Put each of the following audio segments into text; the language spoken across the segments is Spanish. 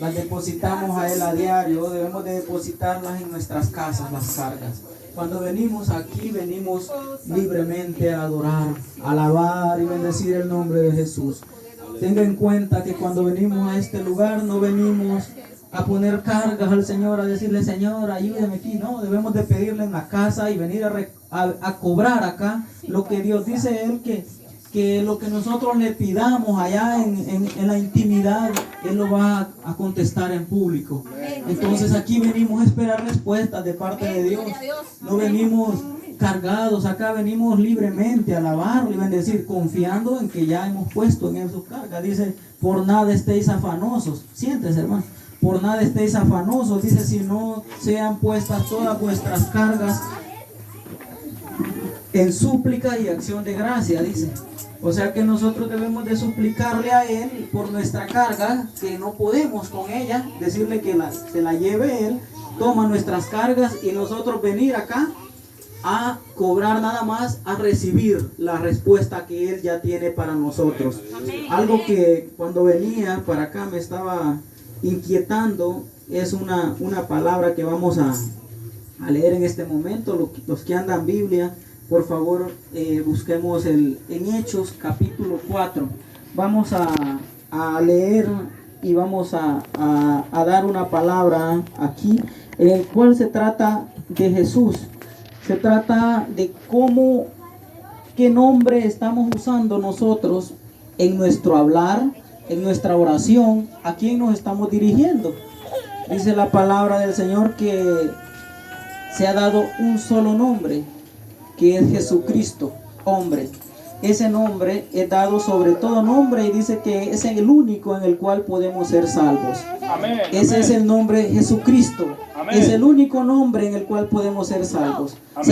las depositamos a Él a diario, debemos de depositarlas en nuestras casas, las cargas. Cuando venimos aquí, venimos libremente a adorar, a alabar y bendecir el nombre de Jesús. Tenga en cuenta que cuando venimos a este lugar, no venimos a poner cargas al Señor, a decirle, Señor, ayúdame aquí. No, debemos de pedirle en la casa y venir a cobrar acá lo que Dios dice Él, que lo que nosotros le pidamos allá en la intimidad, Él lo va a contestar en público. Entonces aquí venimos a esperar respuestas de parte de Dios. No venimos cargados, acá venimos libremente a alabarlo y bendecir, confiando en que ya hemos puesto en Él sus cargas. Dice, por nada estéis afanosos. Siéntese, hermano. Por nada estéis afanosos. Dice, si no sean puestas todas vuestras cargas en súplica y acción de gracia, dice. O sea que nosotros debemos de suplicarle a Él por nuestra carga, que no podemos con ella, decirle que se la lleve Él, toma nuestras cargas y nosotros venir acá a cobrar nada más, a recibir la respuesta que Él ya tiene para nosotros. Algo que cuando venía para acá me estaba inquietando es una palabra que vamos a leer en este momento. Los que andan Biblia, por favor, busquemos en Hechos capítulo 4. Vamos a leer y vamos a dar una palabra aquí, en el cual se trata de Jesús. Se trata de qué nombre estamos usando nosotros en nuestro hablar, en nuestra oración, a quién nos estamos dirigiendo. Dice la palabra del Señor que se ha dado un solo nombre, que es Jesucristo, hombre. Ese nombre es dado sobre todo nombre y dice que es el único en el cual podemos ser salvos. Amén, ese es el nombre Jesucristo. Amén. Es el único nombre en el cual podemos ser salvos. Amén.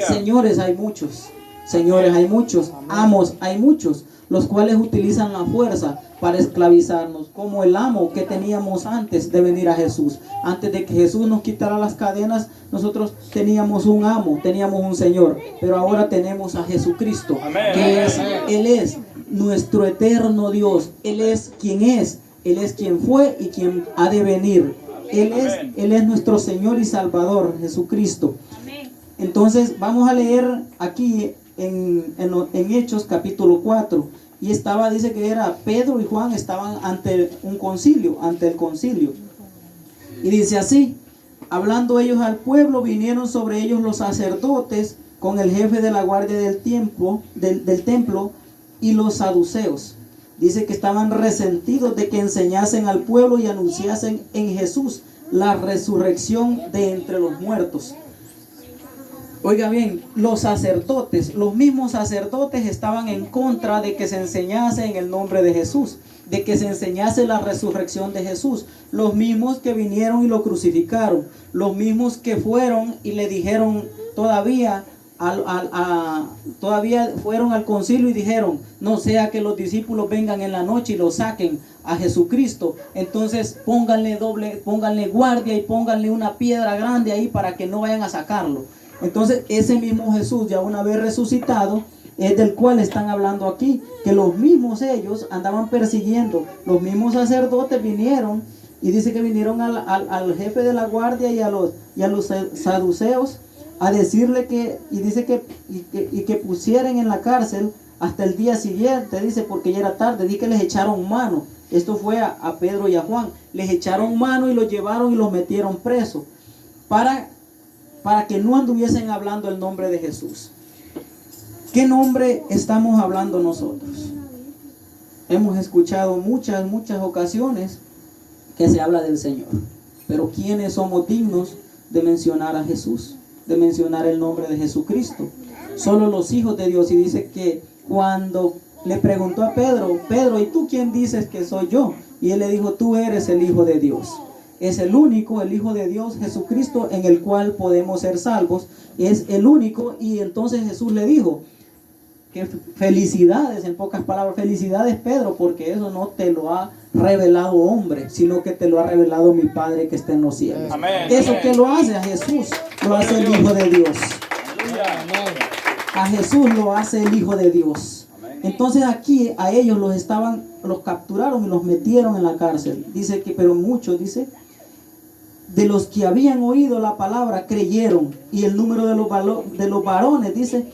Señores hay muchos. Señores hay muchos. Amos hay muchos, los cuales utilizan la fuerza para esclavizarnos, como el amo que teníamos antes de venir a Jesús. Antes de que Jesús nos quitara las cadenas, nosotros teníamos un amo, teníamos un Señor, pero ahora tenemos a Jesucristo. Amén. Él es nuestro eterno Dios. Él es quien fue y quien ha de venir. Él es nuestro Señor y Salvador, Jesucristo. Entonces vamos a leer aquí en Hechos capítulo 4. Y dice que era Pedro y Juan estaban ante el concilio. Y dice así: hablando ellos al pueblo, vinieron sobre ellos los sacerdotes con el jefe de la guardia del templo y los saduceos. Dice que estaban resentidos de que enseñasen al pueblo y anunciasen en Jesús la resurrección de entre los muertos. Oiga bien, los mismos sacerdotes estaban en contra de que se enseñase en el nombre de Jesús, de que se enseñase la resurrección de Jesús. Los mismos que vinieron y lo crucificaron, los mismos que fueron y le dijeron todavía fueron al concilio y dijeron: no sea que los discípulos vengan en la noche y lo saquen a Jesucristo, entonces pónganle guardia y pónganle una piedra grande ahí para que no vayan a sacarlo. Entonces ese mismo Jesús, ya una vez resucitado, es del cual están hablando aquí, que los mismos ellos andaban persiguiendo. Los mismos sacerdotes vinieron y dice que vinieron al jefe de la guardia y a los saduceos a decirle que pusieran en la cárcel hasta el día siguiente, dice, porque ya era tarde. Dice que les echaron mano. Esto fue a Pedro y a Juan. Les echaron mano y los llevaron y los metieron presos para que no anduviesen hablando el nombre de Jesús. ¿Qué nombre estamos hablando nosotros? Hemos escuchado muchas ocasiones que se habla del Señor, pero ¿quiénes somos dignos de mencionar a Jesús, de mencionar el nombre de Jesucristo? Solo los hijos de Dios. Y dice que cuando le preguntó a Pedro: ¿y tú quién dices que soy yo? Y él le dijo: tú eres el Hijo de Dios. Es el único, el Hijo de Dios, Jesucristo, en el cual podemos ser salvos. Es el único. Y entonces Jesús le dijo que felicidades, en pocas palabras, felicidades, Pedro, porque eso no te lo ha revelado hombre, sino que te lo ha revelado mi Padre que está en los cielos. Amén. Eso que lo hace a Jesús, lo hace el Hijo de Dios. A Jesús lo hace el Hijo de Dios. Entonces aquí a ellos los capturaron y los metieron en la cárcel. Dice que, pero muchos, dice, de los que habían oído la palabra creyeron, y el número de los varones, dice,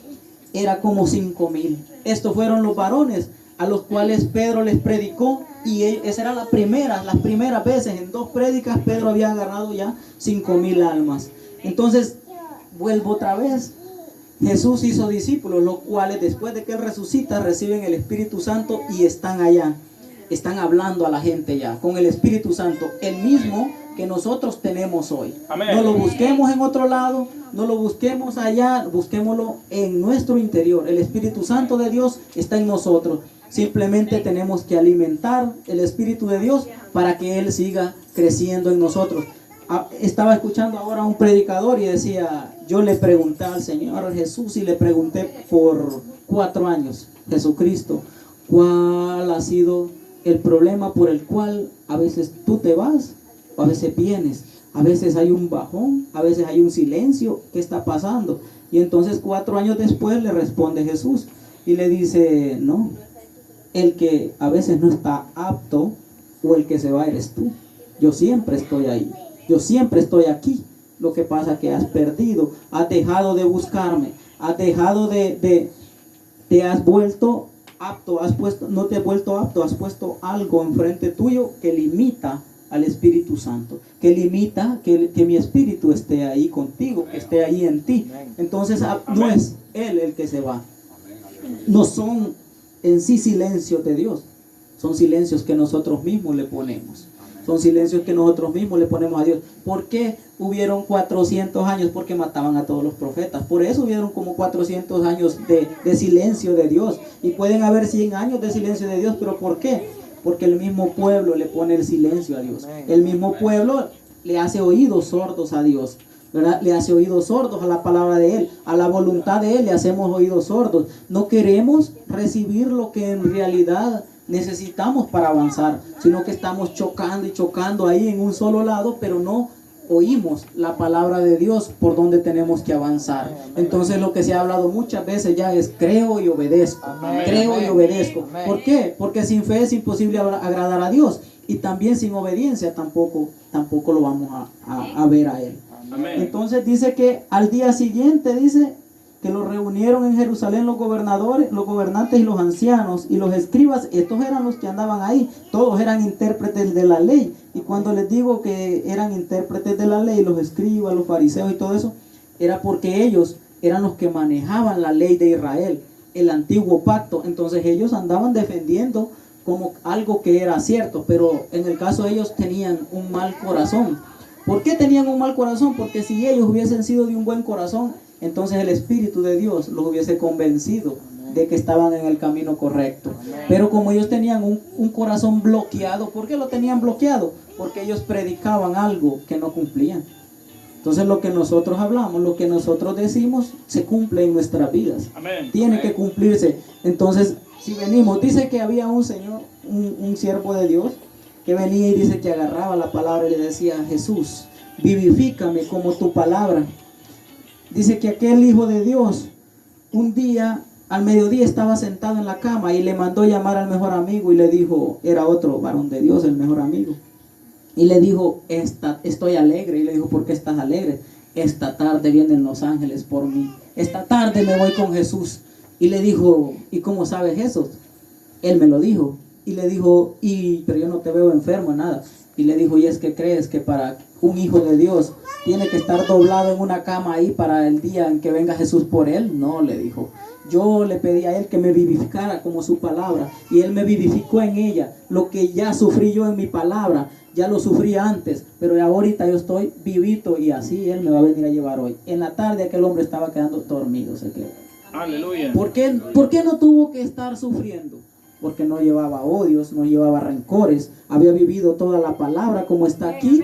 era como 5,000. Estos fueron los varones a los cuales Pedro les predicó, y esa era las primeras veces. En 2 prédicas Pedro había agarrado ya 5,000 almas. Entonces vuelvo otra vez. Jesús hizo discípulos, los cuales después de que Él resucita reciben el Espíritu Santo y están allá, están hablando a la gente ya con el Espíritu Santo, el mismo que nosotros tenemos hoy. Amén. No lo busquemos en otro lado, no lo busquemos allá, busquémoslo en nuestro interior. El Espíritu Santo de Dios está en nosotros. Simplemente tenemos que alimentar el Espíritu de Dios para que Él siga creciendo en nosotros. Estaba escuchando ahora a un predicador y decía, yo le pregunté al Señor Jesús y le pregunté por 4 años, Jesucristo, ¿cuál ha sido el problema por el cual a veces tú te vas, a veces vienes, a veces hay un bajón, a veces hay un silencio? ¿Qué está pasando? Y entonces 4 años después le responde Jesús y le dice, no, el que a veces no está apto o el que se va eres tú. Yo siempre estoy ahí, yo siempre estoy aquí. Lo que pasa es que has perdido, has dejado de buscarme, has dejado te has vuelto apto, no te has vuelto apto, has puesto algo enfrente tuyo que limita al Espíritu Santo, que limita que mi Espíritu esté ahí contigo, que esté ahí en ti. Entonces no es Él el que se va, no son en sí silencios de Dios, son silencios que nosotros mismos le ponemos. Son silencios que nosotros mismos le ponemos a Dios. ¿Por qué hubieron 400 años? Porque mataban a todos los profetas. Por eso hubieron como 400 años de silencio de Dios. Y pueden haber 100 años de silencio de Dios. ¿Pero por qué? Porque el mismo pueblo le pone el silencio a Dios. El mismo pueblo le hace oídos sordos a Dios, ¿verdad? Le hace oídos sordos a la palabra de Él, a la voluntad de Él le hacemos oídos sordos. No queremos recibir lo que en realidad necesitamos para avanzar, sino que estamos chocando y chocando ahí en un solo lado, pero no oímos la palabra de Dios por donde tenemos que avanzar. Entonces lo que se ha hablado muchas veces ya es creo y obedezco, creo y obedezco. ¿Por qué? Porque sin fe es imposible agradar a Dios, y también sin obediencia tampoco lo vamos a ver a Él. Entonces dice que al día siguiente, dice que los reunieron en Jerusalén los gobernantes y los ancianos y los escribas. Estos eran los que andaban ahí, todos eran intérpretes de la ley. Y cuando les digo que eran intérpretes de la ley, los escribas, los fariseos y todo eso, era porque ellos eran los que manejaban la ley de Israel, el antiguo pacto. Entonces ellos andaban defendiendo como algo que era cierto, pero en el caso de ellos tenían un mal corazón. ¿Por qué tenían un mal corazón? Porque si ellos hubiesen sido de un buen corazón, entonces el Espíritu de Dios los hubiese convencido de que estaban en el camino correcto. Pero como ellos tenían un corazón bloqueado, ¿por qué lo tenían bloqueado? Porque ellos predicaban algo que no cumplían. Entonces lo que nosotros hablamos, lo que nosotros decimos, se cumple en nuestras vidas. Tiene que cumplirse. Entonces, si venimos, dice que había un señor, un siervo de Dios, que venía y dice que agarraba la palabra y le decía, Jesús, vivifícame como tu palabra. Dice que aquel hijo de Dios, un día, al mediodía, estaba sentado en la cama y le mandó llamar al mejor amigo y le dijo, era otro varón de Dios, el mejor amigo. Y le dijo, estoy alegre. Y le dijo, ¿por qué estás alegre? Esta tarde vienen los ángeles por mí. Esta tarde me voy con Jesús. Y le dijo, ¿y cómo sabes eso? Él me lo dijo. Y le dijo, pero yo no te veo enfermo, nada. Y le dijo, ¿y es que crees que para un hijo de Dios tiene que estar doblado en una cama ahí para el día en que venga Jesús por él? No, le dijo. Yo le pedí a Él que me vivificara como su palabra, y Él me vivificó en ella. Lo que ya sufrí yo en mi palabra, ya lo sufrí antes, pero ahorita yo estoy vivito, y así Él me va a venir a llevar hoy. En la tarde aquel hombre estaba quedando dormido, se quedó. Aleluya. ¿Por qué no tuvo que estar sufriendo? Porque no llevaba odios, no llevaba rencores, había vivido toda la palabra como está aquí.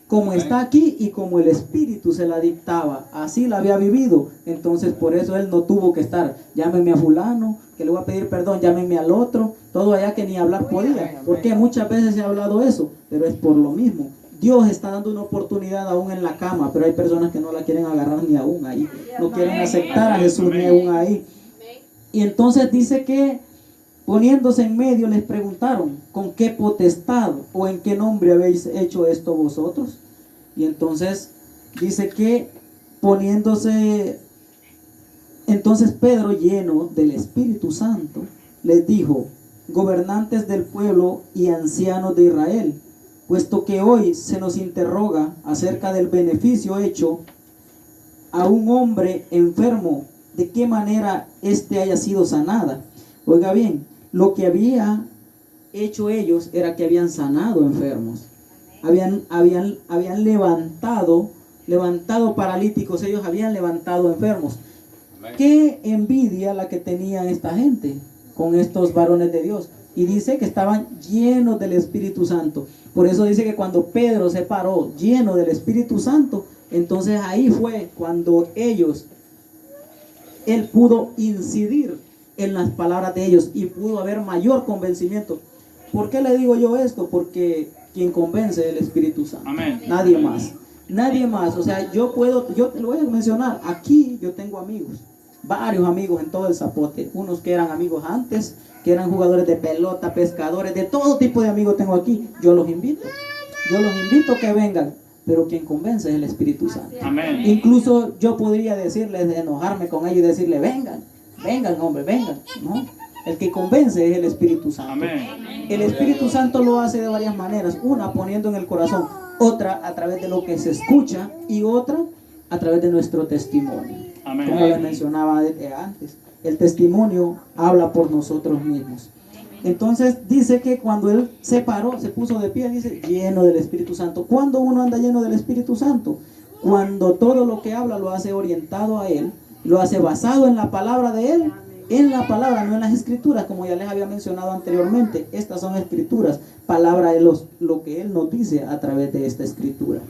Como está aquí y como el Espíritu se la dictaba, así la había vivido. Entonces por eso él no tuvo que estar, llámenme a fulano, que le voy a pedir perdón, llámenme al otro, todo allá que ni hablar podía. Porque muchas veces se ha hablado eso, pero es por lo mismo. Dios está dando una oportunidad aún en la cama, pero hay personas que no la quieren agarrar ni aún ahí, no quieren aceptar a Jesús ni aún ahí. Y entonces dice que Poniéndose en medio les preguntaron, ¿con qué potestad o en qué nombre habéis hecho esto vosotros? Y entonces dice que poniéndose, entonces Pedro, lleno del Espíritu Santo, les dijo: gobernantes del pueblo y ancianos de Israel, puesto que hoy se nos interroga acerca del beneficio hecho a un hombre enfermo, de qué manera éste haya sido sanada. Oiga bien, lo que había hecho ellos era que habían sanado enfermos, habían levantado paralíticos, ellos habían levantado enfermos. Qué envidia la que tenían esta gente con estos varones de Dios. Y dice que estaban llenos del Espíritu Santo. Por eso dice que cuando Pedro se paró lleno del Espíritu Santo, entonces ahí fue cuando él pudo incidir en las palabras de ellos y pudo haber mayor convencimiento. ¿Por qué le digo yo esto? Porque quien convence es el Espíritu Santo. Amén. Nadie más. Nadie más. O sea, yo te lo voy a mencionar. Aquí yo tengo amigos, varios amigos en todo el Zapote. Unos que eran amigos antes, que eran jugadores de pelota, pescadores, de todo tipo de amigos tengo aquí. Yo los invito a que vengan. Pero quien convence es el Espíritu Santo. Amén. Incluso yo podría decirles, enojarme con ellos y decirle: vengan, hombre, vengan, ¿no? El que convence es el Espíritu Santo. Amén. El Espíritu Santo lo hace de varias maneras. Una, poniendo en el corazón. Otra, a través de lo que se escucha. Y otra, a través de nuestro testimonio. Amén. Como les mencionaba antes, el testimonio habla por nosotros mismos. Entonces dice que cuando él se paró, se puso de pie, dice, lleno del Espíritu Santo. ¿Cuándo uno anda lleno del Espíritu Santo? Cuando todo lo que habla lo hace orientado a él, lo hace basado en la palabra de él, en la palabra, no en las escrituras, como ya les había mencionado anteriormente. Estas son escrituras, palabra de lo que él nos dice a través de esta escritura.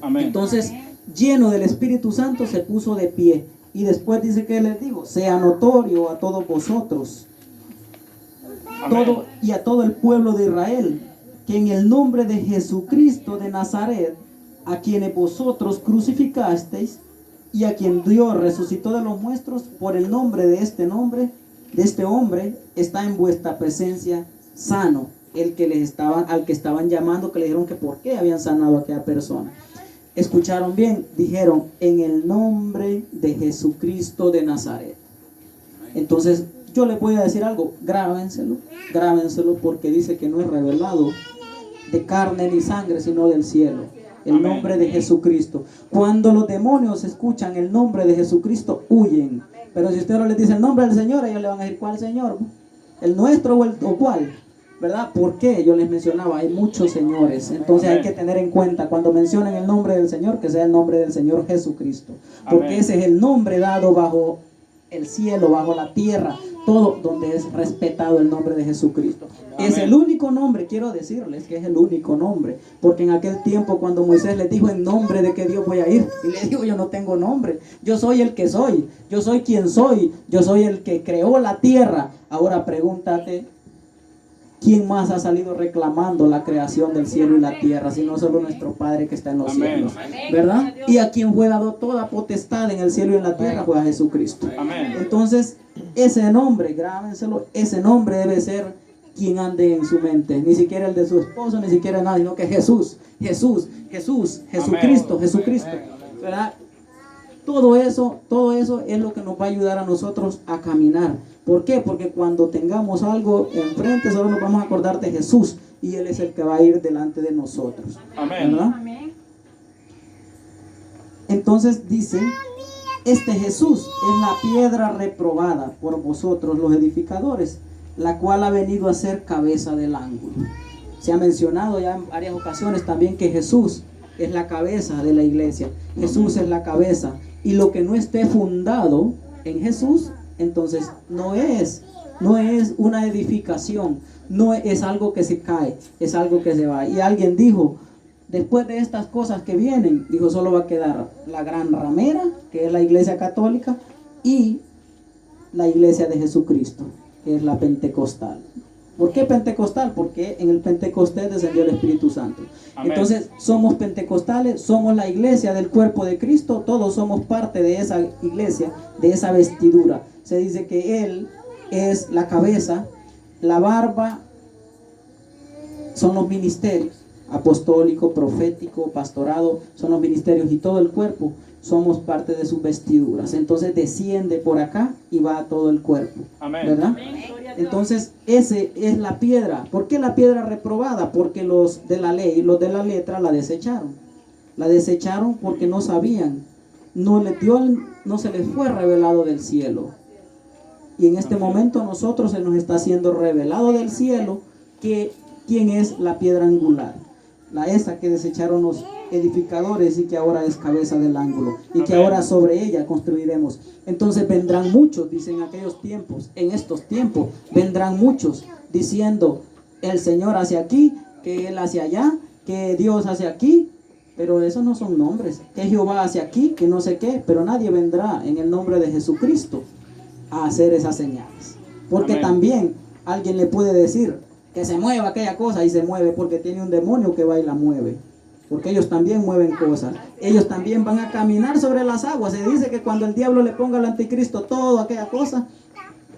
Amén. Entonces, lleno del Espíritu Santo, se puso de pie. Y después dice que les dijo: sea notorio a todos vosotros, y a todo el pueblo de Israel, que en el nombre de Jesucristo de Nazaret, a quienes vosotros crucificasteis y a quien Dios resucitó de los muertos, por el nombre de este hombre, está en vuestra presencia sano. Al que estaban llamando, que le dijeron que por qué habían sanado a aquella persona. Escucharon bien, dijeron: en el nombre de Jesucristo de Nazaret. Entonces, yo les voy a decir algo, grábenselo, porque dice que no es revelado de carne ni sangre, sino del cielo. El nombre de Jesucristo. Cuando los demonios escuchan el nombre de Jesucristo, huyen. Pero si usted no les dice el nombre del Señor, ellos le van a decir: ¿cuál Señor? ¿El nuestro o cuál? ¿Verdad? ¿Por qué? Yo les mencionaba, hay muchos señores. Entonces hay que tener en cuenta, cuando mencionen el nombre del Señor, que sea el nombre del Señor Jesucristo. Porque ese es el nombre dado bajo el cielo, bajo la tierra, todo donde es respetado el nombre de Jesucristo. Amén. Es el único nombre, quiero decirles que es el único nombre, porque en aquel tiempo cuando Moisés les dijo: en nombre de que Dios voy a ir, y le dijo: yo no tengo nombre, yo soy el que soy, yo soy quien soy, yo soy el que creó la tierra. Ahora pregúntate, ¿quién más ha salido reclamando la creación del cielo y la tierra, sino solo nuestro Padre que está en los cielos? ¿Verdad? Y a quien fue dado toda potestad en el cielo y en la tierra fue a Jesucristo. Amén. Entonces, ese nombre, grábenselo, ese nombre debe ser quien ande en su mente. Ni siquiera el de su esposo, ni siquiera nadie, sino que Jesucristo, ¿verdad? Todo eso es lo que nos va a ayudar a nosotros a caminar. ¿Por qué? Porque cuando tengamos algo enfrente, solo nos vamos a acordar de Jesús, y Él es el que va a ir delante de nosotros. Amén. ¿Verdad? Amén. Entonces dice: este Jesús es la piedra reprobada por vosotros los edificadores, la cual ha venido a ser cabeza del ángulo. Se ha mencionado ya en varias ocasiones también que Jesús es la cabeza de la iglesia. Jesús es la cabeza, y lo que no esté fundado en Jesús, entonces no es una edificación, no es algo que se cae, es algo que se va. Y alguien dijo: después de estas cosas que vienen, dijo, solo va a quedar la gran ramera, que es la iglesia católica, y la iglesia de Jesucristo, que es la pentecostal. ¿Por qué pentecostal? Porque en el Pentecostés descendió el Espíritu Santo. Amén. Entonces somos pentecostales, somos la iglesia del cuerpo de Cristo, todos somos parte de esa iglesia, de esa vestidura. Se dice que Él es la cabeza, la barba son los ministerios, apostólico, profético, pastorado, son los ministerios, y todo el cuerpo somos parte de sus vestiduras. Entonces desciende por acá y va a todo el cuerpo. Amén. ¿Verdad? Amén. Entonces ese es la piedra. ¿Por qué la piedra reprobada? Porque los de la ley, los de la letra la desecharon. La desecharon porque no sabían. No se les fue revelado del cielo. Y en este momento a nosotros se nos está siendo revelado del cielo que quién es la piedra angular. Esa que desecharon los edificadores y que ahora es cabeza del ángulo, y que ahora sobre ella construiremos. Entonces vendrán muchos, dicen en aquellos tiempos, en estos tiempos vendrán muchos diciendo: el Señor hacia aquí, que Él hacia allá, que Dios hacia aquí. Pero esos no son nombres. Que Jehová hacia aquí, que no sé qué. Pero nadie vendrá en el nombre de Jesucristo a hacer esas señales. Porque Amén. También alguien le puede decir que se mueva aquella cosa, y se mueve porque tiene un demonio que va y la mueve. Porque ellos también mueven cosas. Ellos también van a caminar sobre las aguas. Se dice que cuando el diablo le ponga al anticristo toda aquella cosa,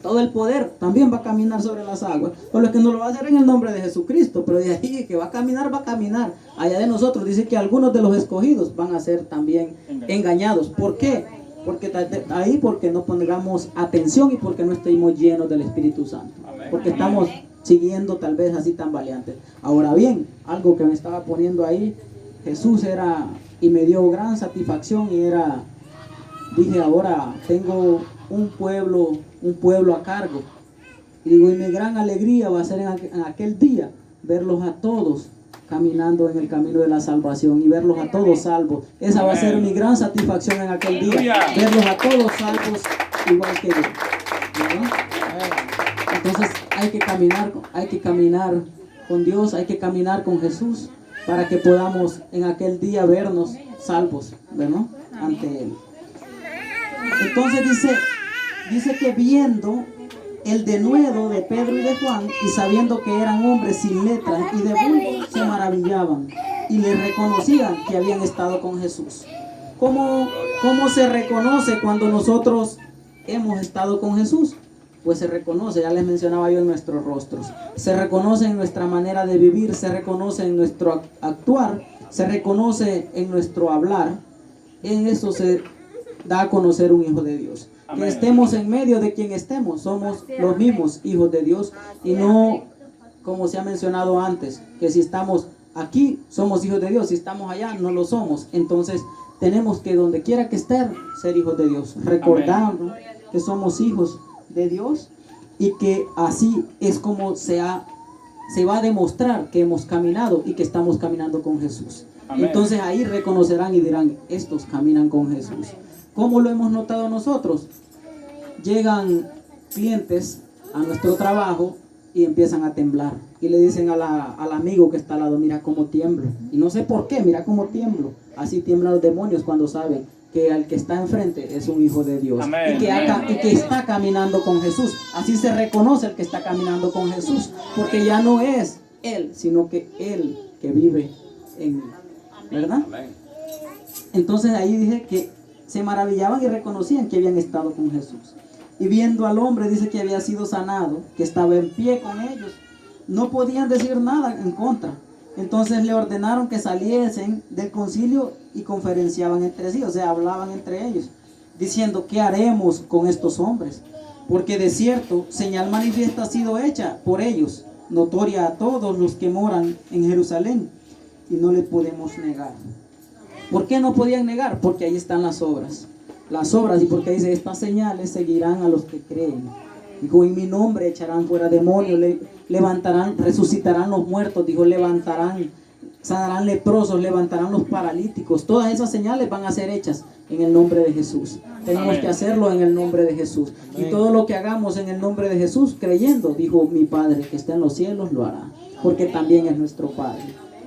todo el poder, también va a caminar sobre las aguas. Por lo que no lo va a hacer en el nombre de Jesucristo. Pero de ahí que va a caminar, va a caminar. Allá de nosotros dice que algunos de los escogidos van a ser también engañados. ¿Por qué? Porque no pongamos atención y porque no estemos llenos del Espíritu Santo. Porque estamos siguiendo tal vez así tan valientes. Ahora bien, algo que me estaba poniendo ahí, Jesús era, y me dio gran satisfacción, y era, dije, ahora tengo un pueblo a cargo. Y digo, y mi gran alegría va a ser en aquel día verlos a todos caminando en el camino de la salvación y verlos a todos salvos. Esa va a ser mi gran satisfacción en aquel día, verlos a todos salvos igual que yo. ¿Verdad? Entonces hay que caminar con Dios, hay que caminar con Jesús para que podamos en aquel día vernos salvos, ¿verdad? Ante Él. Entonces dice que viendo el denuedo de Pedro y de Juan, y sabiendo que eran hombres sin letras y de vulgo, se maravillaban y les reconocían que habían estado con Jesús. ¿Cómo se reconoce cuando nosotros hemos estado con Jesús? Pues se reconoce, ya les mencionaba yo, en nuestros rostros. Se reconoce en nuestra manera de vivir, se reconoce en nuestro actuar, se reconoce en nuestro hablar. En eso se da a conocer un hijo de Dios. Amén. Que estemos en medio de quien estemos, somos los mismos hijos de Dios, y no como se ha mencionado antes, que si estamos aquí somos hijos de Dios, si estamos allá no lo somos. Entonces tenemos que donde quiera que estén ser hijos de Dios, recordando que somos hijos de Dios, y que así es como se va a demostrar que hemos caminado y que estamos caminando con Jesús. Amén. Entonces ahí reconocerán y dirán: estos caminan con Jesús. ¿Cómo lo hemos notado nosotros? Llegan clientes a nuestro trabajo y empiezan a temblar, y le dicen al amigo que está al lado: mira cómo tiemblo. Y no sé por qué, mira cómo tiemblo. Así tiemblan los demonios cuando saben que al que está enfrente es un hijo de Dios. Amén. Y que está caminando con Jesús. Así se reconoce el que está caminando con Jesús, porque ya no es él, sino que él que vive en él, ¿verdad? Amén. Entonces ahí dije que se maravillaban y reconocían que habían estado con Jesús. Y viendo al hombre, dice que había sido sanado, que estaba en pie con ellos, no podían decir nada en contra. Entonces le ordenaron que saliesen del concilio y conferenciaban entre sí, o sea, hablaban entre ellos, diciendo: ¿qué haremos con estos hombres? Porque de cierto, señal manifiesta ha sido hecha por ellos, notoria a todos los que moran en Jerusalén, y no le podemos negar. ¿Por qué no podían negar? Porque ahí están las obras, y porque dice: estas señales seguirán a los que creen. Dijo: en mi nombre echarán fuera demonios, levantarán, resucitarán los muertos, dijo, sanarán leprosos, levantarán los paralíticos. Todas esas señales van a ser hechas en el nombre de Jesús. Tenemos que hacerlo en el nombre de Jesús. Amén. Y todo lo que hagamos en el nombre de Jesús, creyendo, dijo mi Padre que está en los cielos, lo hará, porque también es nuestro Padre,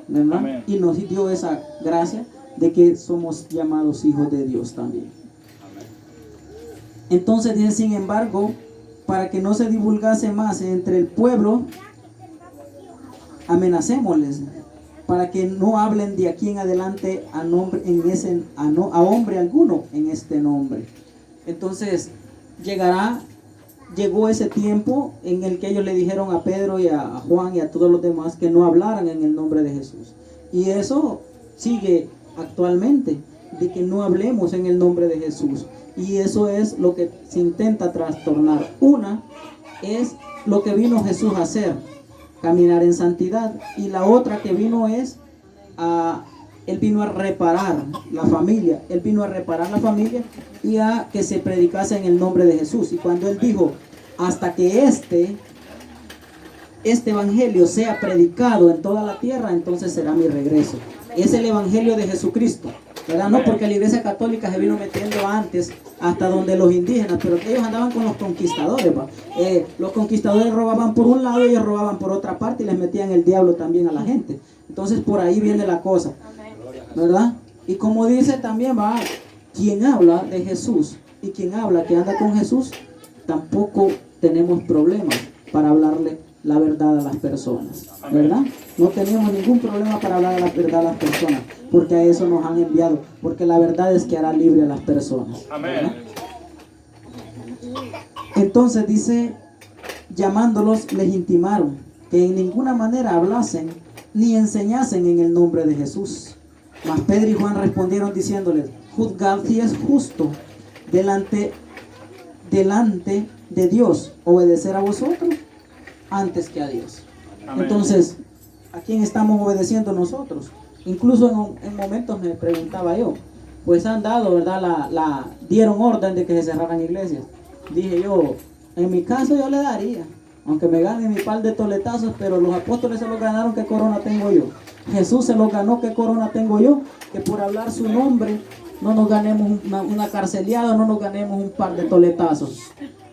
¿verdad? Y nos dio esa gracia de que somos llamados hijos de Dios también. Entonces dice: sin embargo, para que no se divulgase más entre el pueblo, amenacémosles, para que no hablen de aquí en adelante a hombre alguno en este nombre. Entonces llegará llegó ese tiempo en el que ellos le dijeron a Pedro y a Juan y a todos los demás que no hablaran en el nombre de Jesús. Y eso sigue actualmente, de que no hablemos en el nombre de Jesús. Y eso es lo que se intenta trastornar. Una es lo que vino Jesús a hacer, caminar en santidad. Y la otra que vino es Él vino a reparar la familia. Él vino a reparar la familia y a que se predicase en el nombre de Jesús. Y cuando Él dijo, hasta que este evangelio sea predicado en toda la tierra, entonces será mi regreso. Es el evangelio de Jesucristo, ¿verdad? No porque la iglesia católica se vino metiendo antes hasta donde los indígenas, pero que ellos andaban con los conquistadores, ¿va? Los conquistadores robaban por un lado y ellos robaban por otra parte y les metían el diablo también a la gente. Entonces por ahí viene la cosa, ¿verdad? Y como dice también, va, quien habla de Jesús y quien habla que anda con Jesús, tampoco tenemos problemas para hablarle la verdad a las personas, ¿verdad? No tenemos ningún problema para hablar la verdad a las personas, porque a eso nos han enviado, porque la verdad es que hará libre a las personas, ¿verdad? Entonces dice, llamándolos les intimaron que en ninguna manera hablasen ni enseñasen en el nombre de Jesús. Mas Pedro y Juan respondieron diciéndoles, juzgad si es justo delante de Dios obedecer a vosotros antes que a Dios. Amén. Entonces, ¿a quién estamos obedeciendo nosotros? Incluso en momentos me preguntaba yo, pues han dado, ¿verdad? Dieron orden de que se cerraran iglesias. Dije yo, en mi caso yo le daría, aunque me gane mi par de toletazos, pero los apóstoles se los ganaron, ¿qué corona tengo yo? Jesús se los ganó, ¿qué corona tengo yo? Que por hablar su nombre no nos ganemos una carceliada, no nos ganemos un par de toletazos,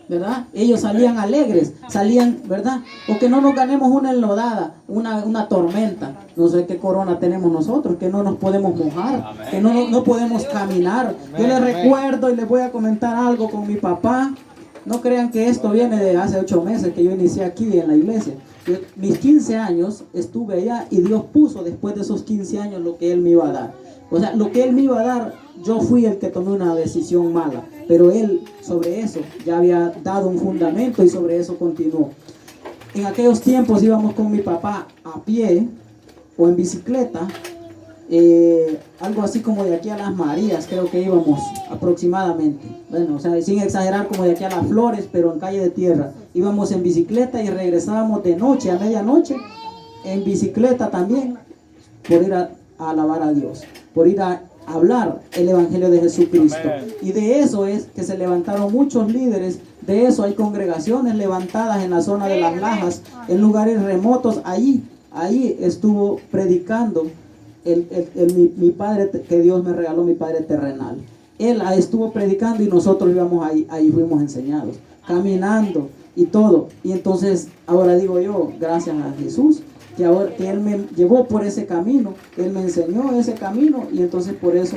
¿verdad? Ellos salían alegres, salían, ¿verdad? O que no nos ganemos una enlodada, una tormenta. No sé qué corona tenemos nosotros, que no nos podemos mojar, que no podemos caminar. Yo les recuerdo y les voy a comentar algo con mi papá. No crean que esto viene de hace 8 meses que yo inicié aquí en la iglesia. Mis 15 años estuve allá y Dios puso después de esos 15 años lo que Él me iba a dar. O sea, lo que Él me iba a dar, yo fui el que tomé una decisión mala, pero Él sobre eso ya había dado un fundamento y sobre eso continuó. En aquellos tiempos íbamos con mi papá a pie o en bicicleta, algo así como de aquí a Las Marías, creo que íbamos aproximadamente. Bueno, o sea, sin exagerar, como de aquí a Las Flores, pero en calle de tierra. Íbamos en bicicleta y regresábamos de noche a medianoche en bicicleta también, por ir a alabar a Dios, por ir a hablar el evangelio de Jesucristo. Amén. Y de eso es que se levantaron muchos líderes. De eso hay congregaciones levantadas en la zona de Las Lajas, en lugares remotos. Ahí estuvo predicando mi padre, que Dios me regaló, mi padre terrenal. Él estuvo predicando y nosotros íbamos ahí fuimos enseñados, caminando y todo. Y entonces ahora digo yo, gracias a Jesús, que Él me llevó por ese camino, Él me enseñó ese camino, y entonces por eso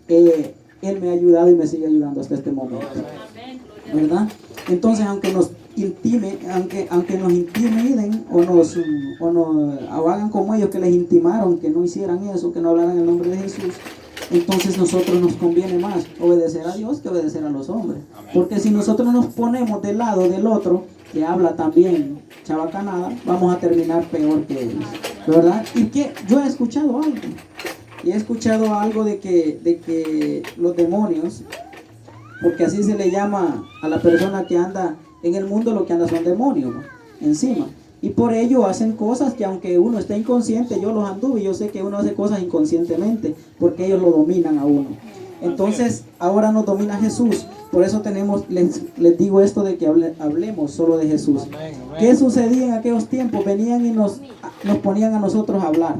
Él me ha ayudado y me sigue ayudando hasta este momento, ¿verdad? Entonces aunque nos nos intimiden o nos hagan como ellos, que les intimaron que no hicieran eso, que no hablaran en el nombre de Jesús, entonces nosotros nos conviene más obedecer a Dios que obedecer a los hombres. Porque si nosotros nos ponemos del lado del otro que habla también chabacanada, vamos a terminar peor que ellos, ¿verdad? Y que yo he escuchado algo de que los demonios, porque así se le llama a la persona que anda en el mundo, lo que anda son demonios, ¿no? Encima. Y por ello hacen cosas que aunque uno esté inconsciente, yo los anduve y yo sé que uno hace cosas inconscientemente, porque ellos lo dominan a uno. Entonces, ahora nos domina Jesús. Por eso les digo esto de que hablemos solo de Jesús. ¿Qué sucedía en aquellos tiempos? Venían y nos ponían a nosotros a hablar.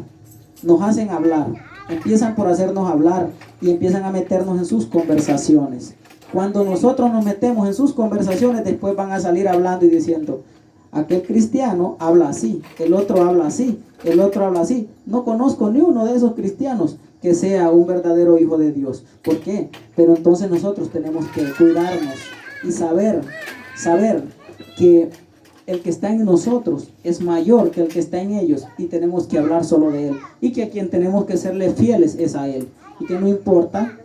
Nos hacen hablar. Empiezan por hacernos hablar y empiezan a meternos en sus conversaciones. Cuando nosotros nos metemos en sus conversaciones, después van a salir hablando y diciendo, aquel cristiano habla así, el otro habla así, el otro habla así. No conozco ni uno de esos cristianos que sea un verdadero hijo de Dios. ¿Por qué? Pero entonces nosotros tenemos que cuidarnos y saber que el que está en nosotros es mayor que el que está en ellos, y tenemos que hablar solo de Él, y que a quien tenemos que serle fieles es a Él, y que no importa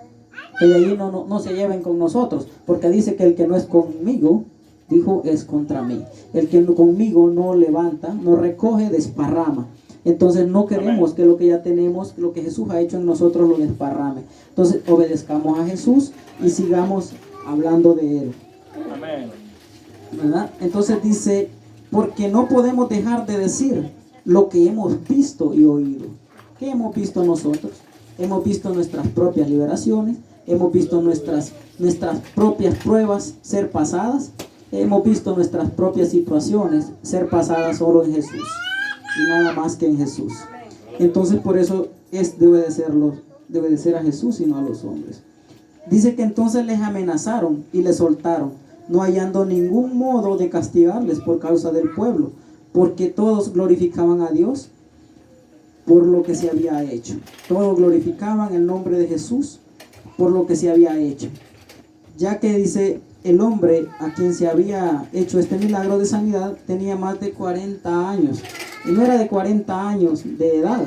que de ahí no se lleven con nosotros, porque dice que el que no es conmigo dijo, es contra mí. El que conmigo no levanta, no recoge, desparrama. Entonces no queremos que lo que ya tenemos, lo que Jesús ha hecho en nosotros, lo desparrame. Entonces obedezcamos a Jesús y sigamos hablando de Él. Amén. ¿Verdad? Entonces dice, porque no podemos dejar de decir lo que hemos visto y oído. ¿Qué hemos visto nosotros? Hemos visto nuestras propias liberaciones, hemos visto nuestras propias pruebas ser pasadas, hemos visto nuestras propias situaciones ser pasadas solo en Jesús y nada más que en Jesús. Entonces por eso debe de ser a Jesús y no a los hombres. Dice que entonces les amenazaron y les soltaron, no hallando ningún modo de castigarles por causa del pueblo, porque todos glorificaban a Dios por lo que se había hecho. Todos glorificaban el nombre de Jesús por lo que se había hecho. Ya que dice, el hombre a quien se había hecho este milagro de sanidad tenía más de 40 años. Y no era de 40 años de edad,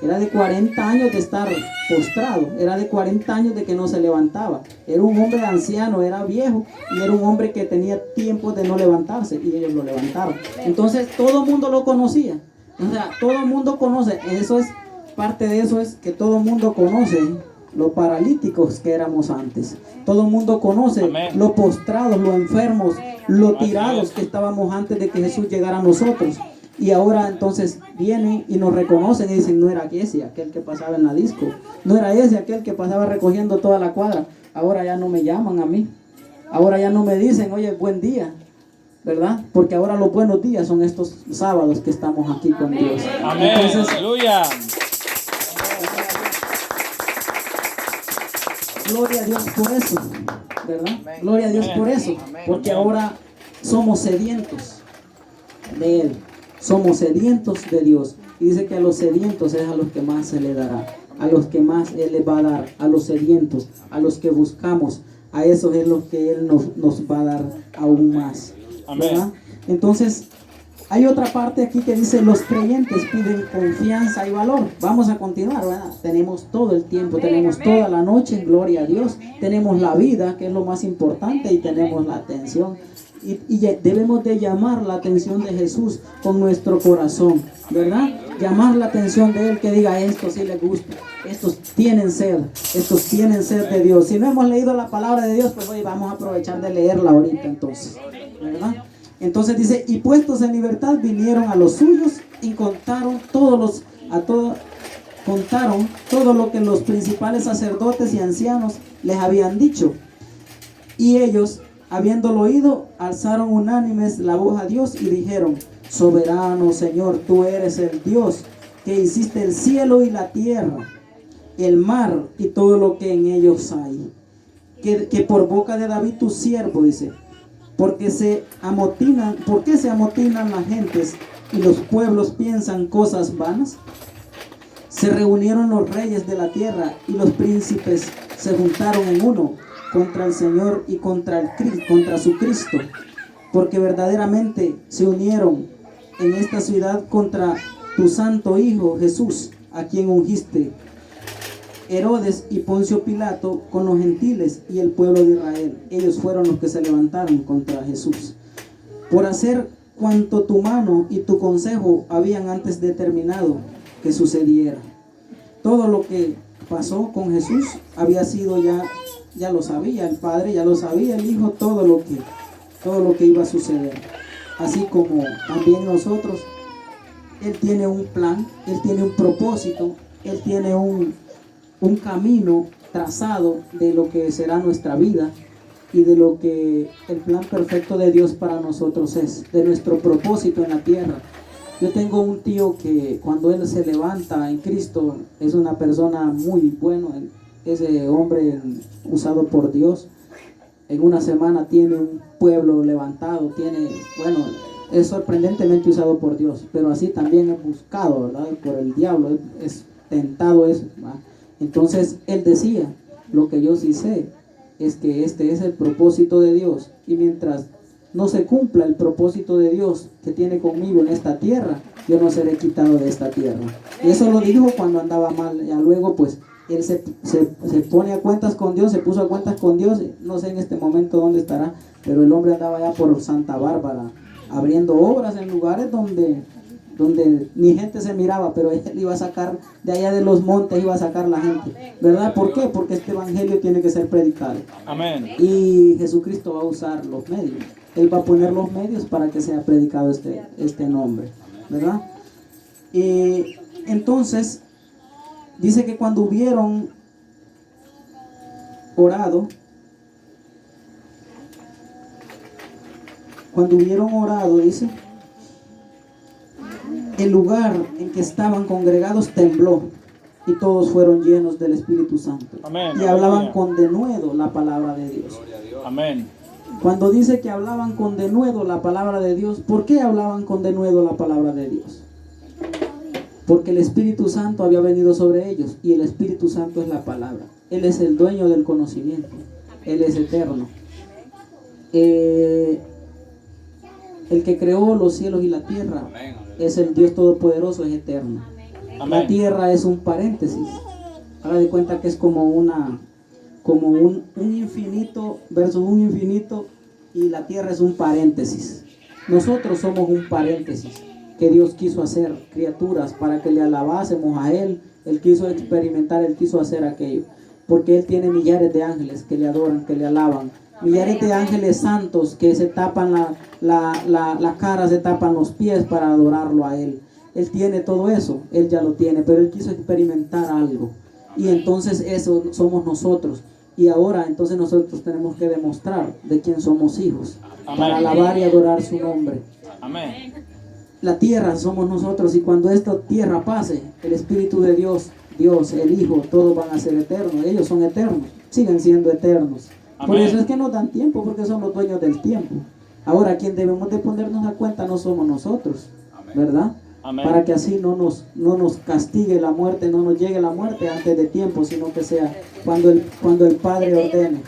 era de 40 años de estar postrado, era de 40 años de que no se levantaba. Era un hombre anciano, era viejo y era un hombre que tenía tiempo de no levantarse y ellos lo levantaron. Entonces todo el mundo lo conocía. O sea, todo el mundo conoce, eso es, parte de eso es que todo el mundo conoce los paralíticos que éramos antes. Todo el mundo conoce los postrados, los enfermos, los tirados que estábamos antes de que Jesús llegara a nosotros. Y ahora entonces vienen y nos reconocen y dicen, no era ese aquel que pasaba en la disco, no era ese aquel que pasaba recogiendo toda la cuadra. Ahora ya no me llaman a mí, ahora ya no me dicen, oye, buen día, ¿verdad? Porque ahora los buenos días son estos sábados que estamos aquí con Dios. Amén. Entonces, Aleluya. Gloria a Dios por eso, ¿verdad? Gloria a Dios por eso, porque ahora somos sedientos de Él, somos sedientos de Dios. Y dice que a los sedientos es a los que más se le dará, a los que más Él les va a dar, a los sedientos, a los que buscamos, a esos es los que Él nos va a dar aún más, ¿verdad? Entonces, hay otra parte aquí que dice, los creyentes piden confianza y valor. Vamos a continuar, ¿verdad? Tenemos todo el tiempo, tenemos toda la noche, gloria a Dios. Tenemos la vida, que es lo más importante, y tenemos la atención. Y debemos de llamar la atención de Jesús con nuestro corazón, ¿verdad? Llamar la atención de Él, que diga, esto sí les gusta, estos tienen sed de Dios. Si no hemos leído la palabra de Dios, pues hoy vamos a aprovechar de leerla ahorita entonces, ¿verdad? Entonces dice, y puestos en libertad vinieron a los suyos y contaron todo lo que los principales sacerdotes y ancianos les habían dicho. Y ellos, habiéndolo oído, alzaron unánimes la voz a Dios y dijeron, soberano Señor, tú eres el Dios que hiciste el cielo y la tierra, el mar y todo lo que en ellos hay. Que por boca de David tu siervo, dice, ¿por qué se amotinan las gentes y los pueblos piensan cosas vanas? Se reunieron los reyes de la tierra y los príncipes se juntaron en uno contra el Señor y contra su Cristo, porque verdaderamente se unieron en esta ciudad contra tu santo Hijo Jesús, a quien ungiste. Herodes y Poncio Pilato con los gentiles y el pueblo de Israel, ellos fueron los que se levantaron contra Jesús, por hacer cuanto tu mano y tu consejo habían antes determinado que sucediera. Todo lo que pasó con Jesús había sido ya lo sabía el Padre, ya lo sabía el Hijo, todo lo que iba a suceder. Así como también nosotros, Él tiene un plan, Él tiene un propósito, Él tiene un camino trazado de lo que será nuestra vida y de lo que el plan perfecto de Dios para nosotros es, de nuestro propósito en la tierra. Yo tengo un tío que cuando él se levanta en Cristo es una persona muy buena, ese hombre usado por Dios. En una semana tiene un pueblo levantado, es sorprendentemente usado por Dios, pero así también es buscado, ¿verdad? Por el diablo, es tentado eso, ¿verdad? Entonces él decía, lo que yo sí sé es que este es el propósito de Dios, y mientras no se cumpla el propósito de Dios que tiene conmigo en esta tierra, yo no seré quitado de esta tierra. Y eso lo dijo cuando andaba mal. Ya luego pues él se pone a cuentas con Dios, se puso a cuentas con Dios, no sé en este momento dónde estará, pero el hombre andaba allá por Santa Bárbara, abriendo obras en lugares donde ni gente se miraba, pero él iba a sacar de allá de los montes, iba a sacar la gente, ¿verdad? ¿Por qué? Porque este evangelio tiene que ser predicado. Amén. Y Jesucristo va a usar los medios. Él va a poner los medios para que sea predicado este nombre, ¿verdad? Entonces, dice que cuando hubieron orado, dice, el lugar en que estaban congregados tembló y todos fueron llenos del Espíritu Santo. Amén. Y hablaban con denuedo la palabra de Dios. Amén. Cuando dice que hablaban con denuedo la palabra de Dios, ¿por qué hablaban con denuedo la palabra de Dios? Porque el Espíritu Santo había venido sobre ellos, y el Espíritu Santo es la palabra. Él es el dueño del conocimiento. Él es eterno. El que creó los cielos y la tierra es el Dios Todopoderoso, es eterno. Amén. La tierra es un paréntesis. Haga de cuenta que es como un infinito versus un infinito, y la tierra es un paréntesis. Nosotros somos un paréntesis que Dios quiso hacer criaturas para que le alabásemos a Él. Él quiso experimentar, Él quiso hacer aquello, porque Él tiene millares de ángeles que le adoran, que le alaban, millares de ángeles santos que se tapan la cara, se tapan los pies para adorarlo a Él. Él tiene todo eso, Él ya lo tiene, pero Él quiso experimentar algo, y entonces eso somos nosotros. Y ahora entonces nosotros tenemos que demostrar de quién somos hijos. Amén. Para alabar y adorar su nombre. Amén. La tierra somos nosotros, y cuando esta tierra pase, el Espíritu de Dios, el Hijo, todos van a ser eternos. Ellos son eternos, siguen siendo eternos. Amén. Por eso es que nos dan tiempo, porque son los dueños del tiempo. Ahora, quien debemos de ponernos a cuenta no somos nosotros, ¿verdad? Amén. Para que así no nos castigue la muerte, no nos llegue la muerte antes de tiempo, sino que sea cuando el Padre ordene,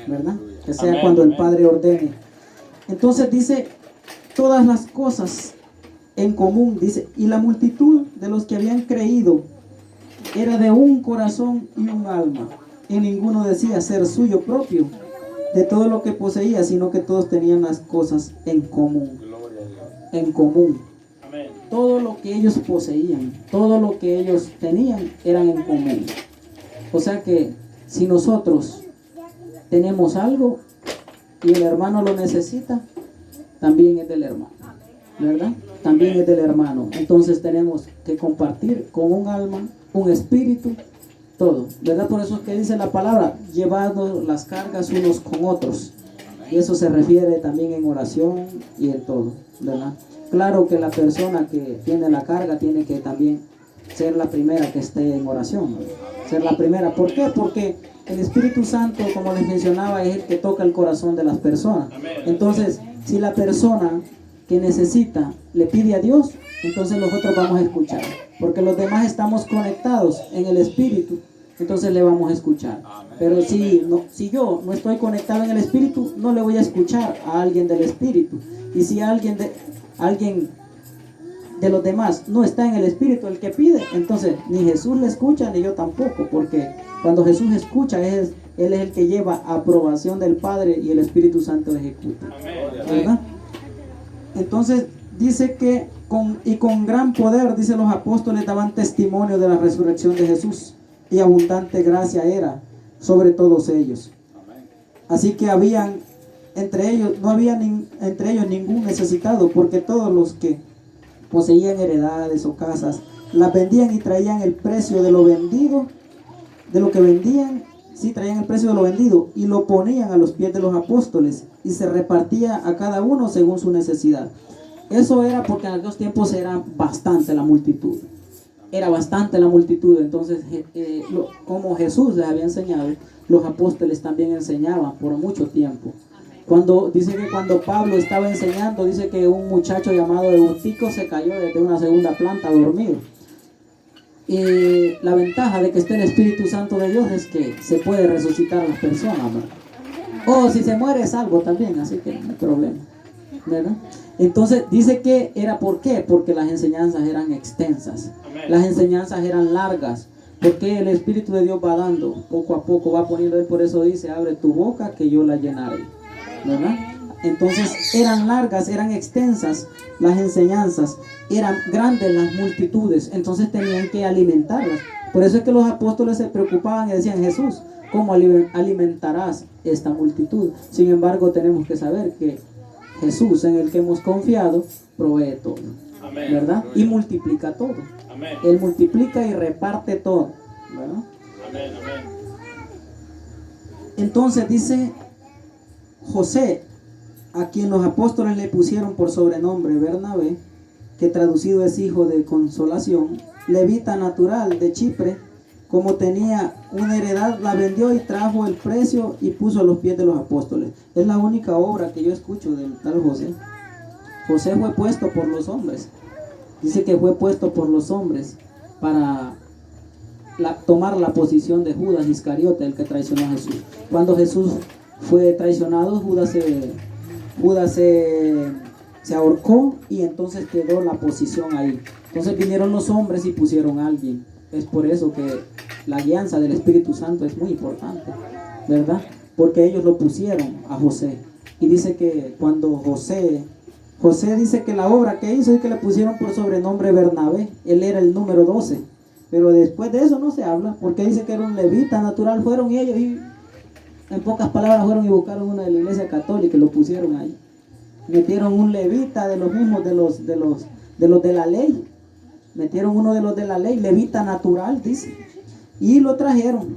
¿verdad? Que sea Amén. Cuando el Padre ordene. Entonces dice, todas las cosas en común, dice, y la multitud de los que habían creído era de un corazón y un alma, y ninguno decía ser suyo propio de todo lo que poseía, sino que todos tenían las cosas en común. En común. Todo lo que ellos poseían, todo lo que ellos tenían, eran en común. O sea que si nosotros tenemos algo y el hermano lo necesita, también es del hermano, ¿verdad? También es del hermano. Entonces tenemos que compartir con un alma, un espíritu, todo, ¿verdad? Por eso es que dice la palabra, llevando las cargas unos con otros. Y eso se refiere también en oración y en todo, ¿verdad? Claro que la persona que tiene la carga tiene que también ser la primera que esté en oración, ¿no? Ser la primera. ¿Por qué? Porque el Espíritu Santo, como les mencionaba, es el que toca el corazón de las personas. Entonces, si la persona que necesita le pide a Dios, entonces nosotros vamos a escuchar. Porque los demás estamos conectados en el Espíritu, entonces le vamos a escuchar. Pero si yo no estoy conectado en el Espíritu, no le voy a escuchar a alguien del Espíritu. Y si alguien de los demás no está en el Espíritu, el que pide, entonces ni Jesús le escucha ni yo tampoco, porque cuando Jesús escucha, Él es el que lleva aprobación del Padre y el Espíritu Santo ejecuta, ¿verdad? Entonces dice que con gran poder, dice, los apóstoles daban testimonio de la resurrección de Jesús, y abundante gracia era sobre todos ellos. Así que no había entre ellos ningún necesitado, porque todos los que poseían heredades o casas las vendían y traían el precio de lo vendido, de lo que vendían, sí, traían el precio de lo vendido y lo ponían a los pies de los apóstoles, y se repartía a cada uno según su necesidad. Eso era porque en aquellos tiempos era bastante la multitud. Entonces como Jesús les había enseñado, los apóstoles también enseñaban por mucho tiempo. Dice que cuando Pablo estaba enseñando, dice que un muchacho llamado Eutico se cayó desde una segunda planta dormido. Y la ventaja de que esté el Espíritu Santo de Dios es que se puede resucitar a las personas, ¿no? O si se muere es salvo también, así que no hay problema, ¿verdad? Entonces dice que era ¿por qué? Porque las enseñanzas eran extensas, las enseñanzas eran largas, porque el Espíritu de Dios va dando poco a poco, va poniendo. Él por eso dice, abre tu boca que yo la llenaré. ¿verdad? Entonces eran largas, eran extensas las enseñanzas, eran grandes las multitudes, entonces tenían que alimentarlas. Por eso es que los apóstoles se preocupaban y decían: Jesús, ¿cómo alimentarás esta multitud? Sin embargo, tenemos que saber que Jesús, en el que hemos confiado, provee todo, ¿verdad? Y multiplica todo. Él multiplica y reparte todo, ¿verdad? Entonces dice José, a quien los apóstoles le pusieron por sobrenombre Bernabé, que traducido es hijo de consolación, levita natural de Chipre, como tenía una heredad, la vendió y trajo el precio y puso a los pies de los apóstoles. Es la única obra que yo escucho del tal José. José fue puesto por los hombres. Dice que fue puesto por los hombres para tomar la posición de Judas Iscariote, el que traicionó a Jesús. Cuando Jesús fue traicionado, Judas se ahorcó y entonces quedó la posición ahí. Entonces vinieron los hombres y pusieron a alguien. Es por eso que la guianza del Espíritu Santo es muy importante, ¿verdad? Porque ellos lo pusieron a José. Y dice que cuando José dice que la obra que hizo es que le pusieron por sobrenombre Bernabé. Él era el número 12. Pero después de eso no se habla, porque dice que era un levita natural. Fueron ellos y, en pocas palabras, fueron y buscaron una de la iglesia católica y lo pusieron ahí. Metieron un levita de los mismos de los de la ley. Metieron uno de los de la ley, levita natural, dice. Y lo trajeron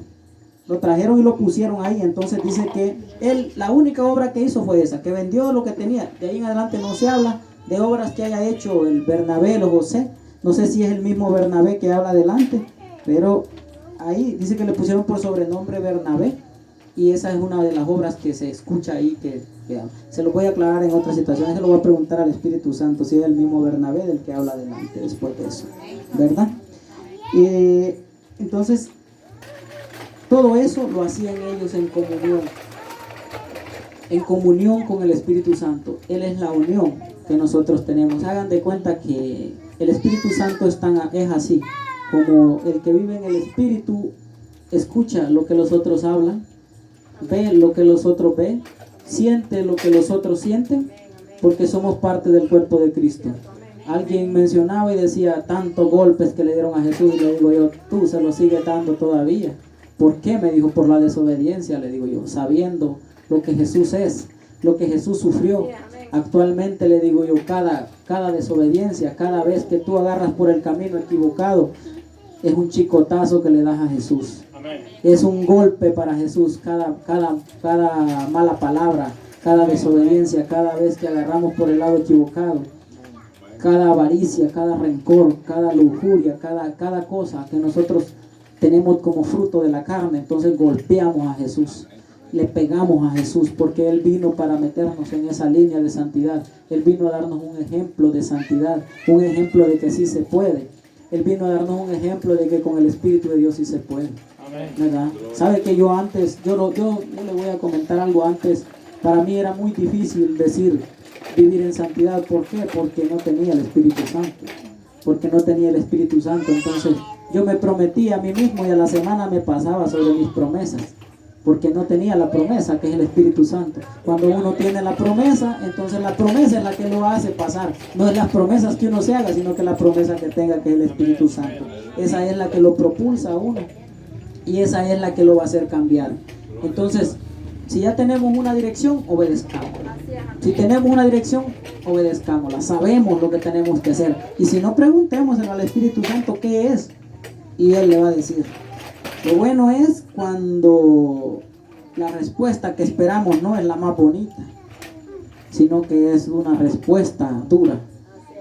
y lo pusieron ahí. Entonces dice que él, la única obra que hizo fue esa, que vendió lo que tenía. De ahí en adelante no se habla de obras que haya hecho el Bernabé o José. No sé si es el mismo Bernabé que habla adelante, pero ahí dice que le pusieron por sobrenombre Bernabé. Y esa es una de las obras que se escucha ahí, que se lo voy a aclarar en otras situaciones. Se lo voy a preguntar al Espíritu Santo si es el mismo Bernabé del que habla adelante después de eso, ¿verdad? Entonces, todo eso lo hacían ellos en comunión con el Espíritu Santo. Él es la unión que nosotros tenemos. Hagan de cuenta que el Espíritu Santo es así, como el que vive en el Espíritu escucha lo que los otros hablan, ve lo que los otros ven, siente lo que los otros sienten, porque somos parte del cuerpo de Cristo. Alguien mencionaba y decía tantos golpes que le dieron a Jesús, y le digo yo: tú se lo sigues dando todavía. ¿Por qué? Me dijo: por la desobediencia, le digo yo, sabiendo lo que Jesús es, lo que Jesús sufrió. Actualmente, le digo yo, cada desobediencia, cada vez que tú agarras por el camino equivocado, es un chicotazo que le das a Jesús. Es un golpe para Jesús, cada mala palabra, cada desobediencia, cada vez que agarramos por el lado equivocado, cada avaricia, cada rencor, cada lujuria, cada cosa que nosotros tenemos como fruto de la carne. Entonces golpeamos a Jesús, le pegamos a Jesús, porque Él vino para meternos en esa línea de santidad. Él vino a darnos un ejemplo de santidad, un ejemplo de que sí se puede. Él vino a darnos un ejemplo de que con el Espíritu de Dios sí se puede, ¿verdad? Sabe que yo antes, yo le voy a comentar algo antes. Para mí era muy difícil decir vivir en santidad. ¿Por qué? Porque no tenía el Espíritu Santo. Porque no tenía el Espíritu Santo. Entonces yo me prometí a mí mismo y a la semana me pasaba sobre mis promesas, porque no tenía la promesa, que es el Espíritu Santo. Cuando uno tiene la promesa, entonces la promesa es la que lo hace pasar. No es las promesas que uno se haga, sino que la promesa que tenga, que es el Espíritu Santo. Esa es la que lo propulsa a uno, y esa es la que lo va a hacer cambiar. Entonces, si ya tenemos una dirección, obedezcámosla. Si tenemos una dirección, obedezcámosla. Sabemos lo que tenemos que hacer. Y si no, preguntémosle al Espíritu Santo qué es, y Él le va a decir. Lo bueno es cuando la respuesta que esperamos no es la más bonita, sino que es una respuesta dura.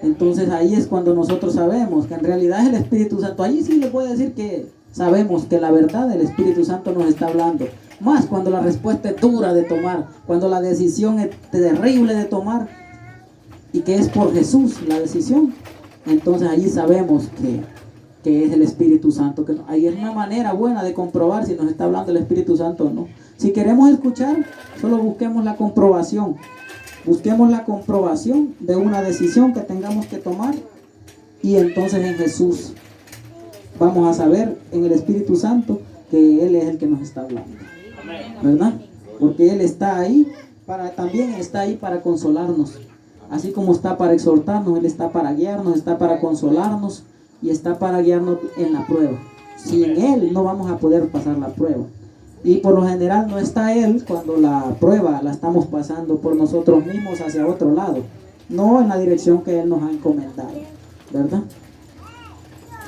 Entonces ahí es cuando nosotros sabemos que en realidad es el Espíritu Santo. Allí sí les voy a decir que sabemos que la verdad del Espíritu Santo nos está hablando. Más cuando la respuesta es dura de tomar, cuando la decisión es terrible de tomar, y que es por Jesús la decisión. Entonces allí sabemos que es el Espíritu Santo. Que ahí es una manera buena de comprobar si nos está hablando el Espíritu Santo o no. Si queremos escuchar, solo busquemos la comprobación. Busquemos la comprobación de una decisión que tengamos que tomar, y entonces en Jesús vamos a saber, en el Espíritu Santo, que Él es el que nos está hablando, ¿verdad? Porque Él está ahí también está ahí para consolarnos. Así como está para exhortarnos, Él está para guiarnos, está para consolarnos y está para guiarnos en la prueba. Sin Él no vamos a poder pasar la prueba. Y por lo general no está Él cuando la prueba la estamos pasando por nosotros mismos hacia otro lado, no en la dirección que Él nos ha encomendado, ¿verdad?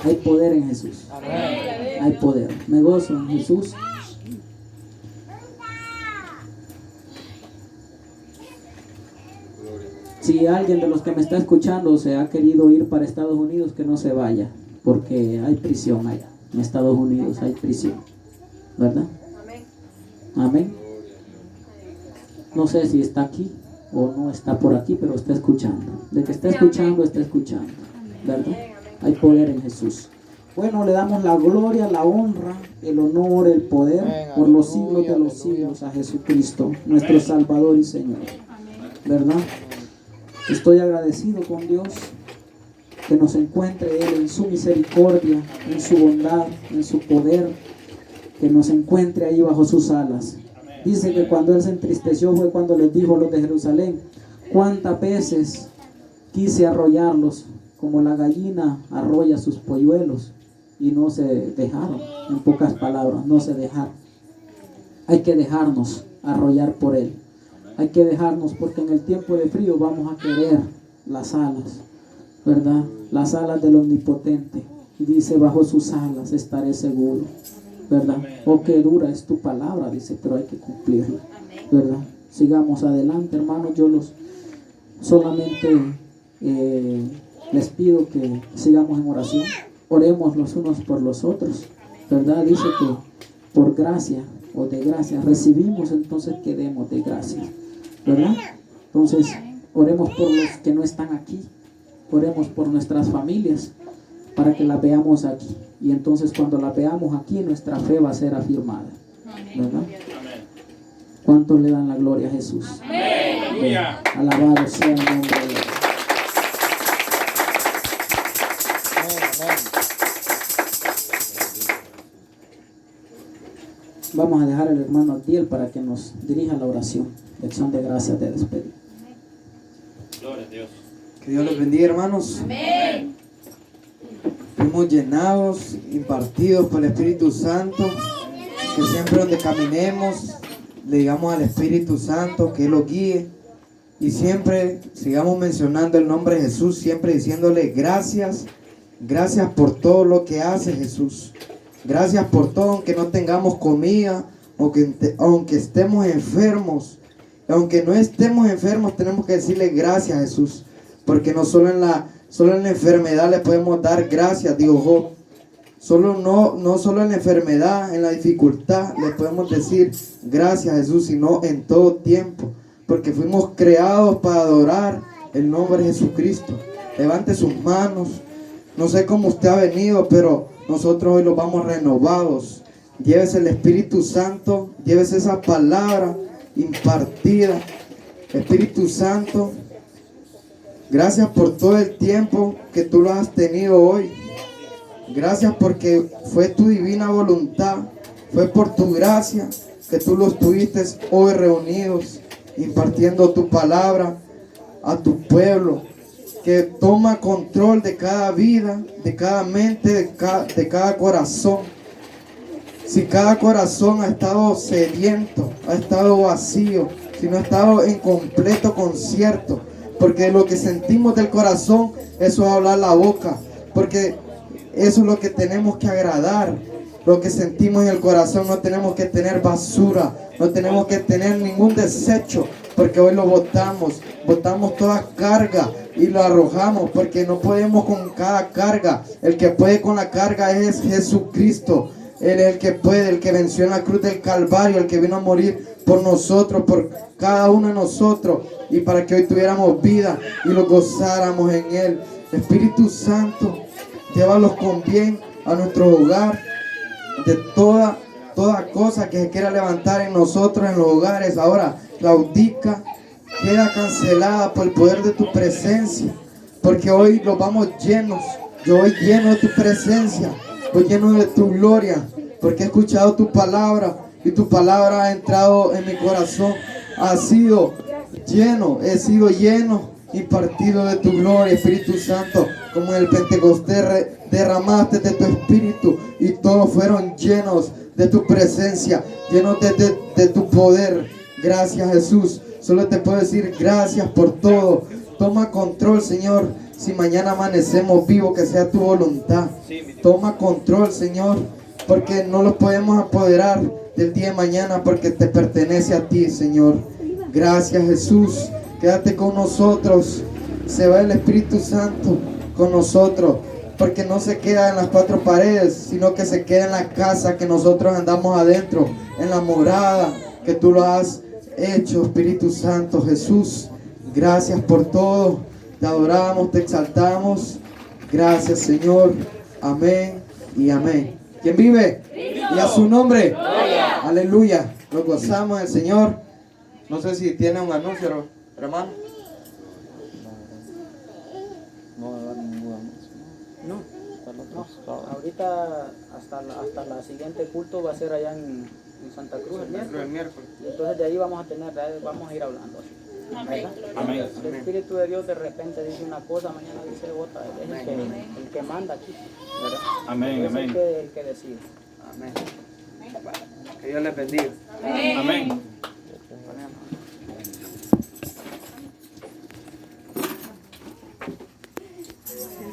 Hay poder en Jesús. Hay poder. Me gozo en Jesús. Si alguien de los que me está escuchando se ha querido ir para Estados Unidos, que no se vaya, porque hay prisión allá. En Estados Unidos hay prisión, ¿verdad? Amén. No sé si está aquí o no está por aquí, pero está escuchando. De que está escuchando, ¿verdad? Hay poder en Jesús. Bueno, le damos la gloria, la honra, el honor, el poder por los siglos de los siglos a Jesucristo, nuestro Salvador y Señor, ¿verdad? Estoy agradecido con Dios que nos encuentre Él en su misericordia, en su bondad, en su poder, que nos encuentre ahí bajo sus alas. Dice que cuando Él se entristeció fue cuando les dijo a los de Jerusalén: cuántas veces quise arrollarlos como la gallina arrolla sus polluelos, y no se dejaron. En pocas palabras, no se dejaron. Hay que dejarnos arrollar por Él. Hay que dejarnos, porque en el tiempo de frío vamos a querer las alas, ¿verdad? Las alas del Omnipotente. Y dice: bajo sus alas estaré seguro, ¿verdad? Oh, qué dura es tu palabra, dice, pero hay que cumplirla, ¿verdad? Sigamos adelante, hermanos. Yo solamente les pido que sigamos en oración. Oremos los unos por los otros, ¿verdad? Dice que por gracia o de gracia recibimos, entonces que demos de gracia, ¿verdad? Entonces oremos por los que no están aquí, oremos por nuestras familias para que las veamos aquí, y entonces cuando las veamos aquí nuestra fe va a ser afirmada, ¿verdad? ¿Cuántos le dan la gloria a Jesús? Amén. Alabado sea el nombre de Dios. Vamos a dejar al hermano Abdiel para que nos dirija la oración de acción de gracias de despedida. Gloria a Dios. Que Dios les bendiga, hermanos. Amén. Fuimos llenados, impartidos por el Espíritu Santo. Que siempre donde caminemos le digamos al Espíritu Santo que Él lo guíe. Y siempre sigamos mencionando el nombre de Jesús, siempre diciéndole gracias. Gracias por todo lo que hace Jesús. Gracias por todo, aunque no tengamos comida, aunque estemos enfermos. Aunque no estemos enfermos, tenemos que decirle gracias a Jesús. Porque no solo en la enfermedad le podemos dar gracias, dijo Job. No solo en la enfermedad, en la dificultad le podemos decir gracias a Jesús, sino en todo tiempo. Porque fuimos creados para adorar el nombre de Jesucristo. Levante sus manos. No sé cómo usted ha venido, pero nosotros hoy los vamos renovados. Llévese el Espíritu Santo, llévese esa palabra impartida. Espíritu Santo, gracias por todo el tiempo que tú lo has tenido hoy. Gracias porque fue tu divina voluntad, fue por tu gracia que tú los tuviste hoy reunidos, impartiendo tu palabra a tu pueblo, que toma control de cada vida, de cada mente, de cada corazón. Si cada corazón ha estado sediento, ha estado vacío, si no ha estado en completo concierto, porque lo que sentimos del corazón, eso va a hablar la boca, porque eso es lo que tenemos que agradar. Lo que sentimos en el corazón, no tenemos que tener basura, no tenemos que tener ningún desecho, porque hoy lo botamos toda carga y lo arrojamos, porque no podemos con cada carga. El que puede con la carga es Jesucristo. Él es el que puede, el que venció en la cruz del Calvario, el que vino a morir por nosotros, por cada uno de nosotros, y para que hoy tuviéramos vida y lo gozáramos en Él. Espíritu Santo, llévalos con bien a nuestro hogar, de toda cosa que se quiera levantar en nosotros, en los hogares. Ahora claudica, queda cancelada por el poder de tu presencia, porque hoy los vamos llenos. Yo voy lleno de tu presencia, voy lleno de tu gloria, porque he escuchado tu palabra y tu palabra ha entrado en mi corazón ha sido lleno, he sido lleno y partido de tu gloria, Espíritu Santo, como en el Pentecostés derramaste de tu Espíritu y todos fueron llenos de tu presencia, llenos de tu poder. Gracias, Jesús. Solo te puedo decir gracias por todo. Toma control, Señor. Si mañana amanecemos vivos, que sea tu voluntad. Toma control, Señor, porque no los podemos apoderar del día de mañana, porque te pertenece a ti, Señor. Gracias, Jesús. Quédate con nosotros. Se va el Espíritu Santo con nosotros, porque no se queda en las cuatro paredes, sino que se queda en la casa que nosotros andamos adentro, en la morada que tú lo has hecho, Espíritu Santo. Jesús, gracias por todo. Te adoramos, te exaltamos. Gracias, Señor. Amén y amén. ¿Quién vive? Y a su nombre. Gloria. Aleluya. Nos gozamos del Señor. No sé si tiene un anuncio, hermano. No, ahorita hasta la siguiente culto va a ser allá en Santa Cruz el miércoles. Y entonces de ahí vamos a ir hablando así. Amén. El Espíritu de Dios de repente dice una cosa, mañana dice otra. Es el que manda aquí, ¿verdad? Amén, es amén. el que decide. Amén. Que Dios les bendiga. Amén.